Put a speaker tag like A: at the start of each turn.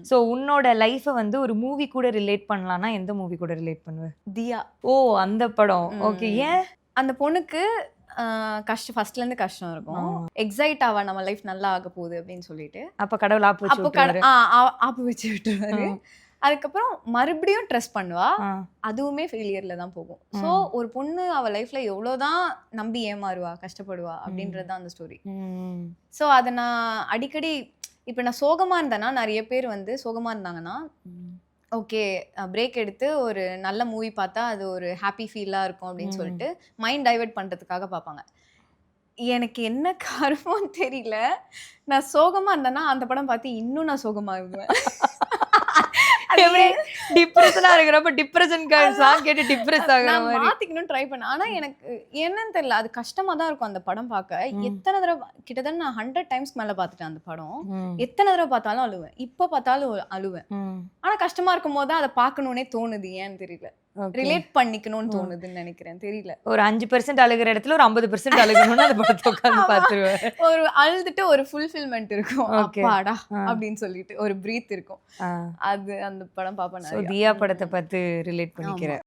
A: So உன்னோட லைஃப்பை வந்து ஒரு மூவி கூட ரிலேட் பண்ணலாம்னா எந்த மூவி கூட ரிலேட் பண்ணுவ?
B: தியா.
A: ஓ அந்த படம். ஓகே. ஏன்?
B: அந்த பொண்ணுக்கு கஷ்டம், ஃபர்ஸ்ட்ல இருந்து கஷ்டம் இருக்கும். எக்ஸைட் ஆவா நம்ம லைஃப் நல்லா ஆக போகுது அப்படின்னு சொல்லிட்டு.
A: அப்ப கடவுள் ஆப்பு வச்சு
B: அப்போ
A: விட்டுருவாரு.
B: ஆப்பு வச்சு விட்டுருவாரு. அதுக்கப்புறம் மறுபடியும் ட்ரெஸ் பண்ணுவா. அதுவுமே ஃபெயிலியர்ல தான் போகும். ஸோ ஒரு பொண்ணு அவ லைஃப்ல எவ்வளோதான் நம்பி ஏமாறுவா, கஷ்டப்படுவா அப்படின்றது தான் அந்த ஸ்டோரி. ஸோ அதை நான் அடிக்கடி இப்போ நான் சோகமா இருந்தேன்னா, நிறைய பேர் வந்து சோகமா இருந்தாங்கன்னா, ஓகே பிரேக் எடுத்து ஒரு நல்ல மூவி பார்த்தா அது ஒரு ஹாப்பி ஃபீலாக இருக்கும் அப்படின்னு சொல்லிட்டு மைண்ட் டைவர்ட் பண்ணுறதுக்காக பார்ப்பாங்க. எனக்கு என்ன காரணம் தெரியல, நான் சோகமா இருந்தேன்னா அந்த படம் பார்த்து இன்னும் நான் சோகமாகுவேன்.
A: டிப்ரெஷனா இருக்கிறப்ப டிப்ரெஷன்காக சாங் கேட்டு டிப்ரெஸ் ஆகுற
B: நான்
A: மாதிரி
B: மாத்திக்கணும்னு ட்ரை பண்ணேன். ஆனா எனக்கு என்னன்னு தெரியல, அது கஷ்டமா தான் இருக்கும் அந்த படம் பார்க்க. எத்தனை தடவை கிட்டத்தட்ட நான் 100 டைம்ஸ் மேல பார்த்துட்டேன் அந்த படம். எத்தனை தடவை பார்த்தாலும் அழுவேன். இப்ப பார்த்தாலும் அழுவேன். ஆனா கஷ்டமா இருக்கும் போது தான் அதை பார்க்கணும்னே தோணுது, ஏன்னு தெரியல. ரிலேட் பண்ணிக்கணும்னு தோணுதுன்னு நினைக்கிறேன், தெரியல.
A: ஒரு 5% அழுகிற இடத்துல ஒரு 50% அழுகணும்னு அந்த படத்தை உட்கார்ந்து பார்த்துருவேன்.
B: ஒரு அழுதுட்டு ஒரு ஃபுல்ஃபில்மெண்ட் இருக்கும், அப்பாடா அப்படின்னு சொல்லிட்டு ஒரு பிரீத் இருக்கும். அது அந்த படம் பார்ப்பேன்.
A: தியா படத்தை பார்த்து ரிலேட் பண்ணிக்கிறேன்.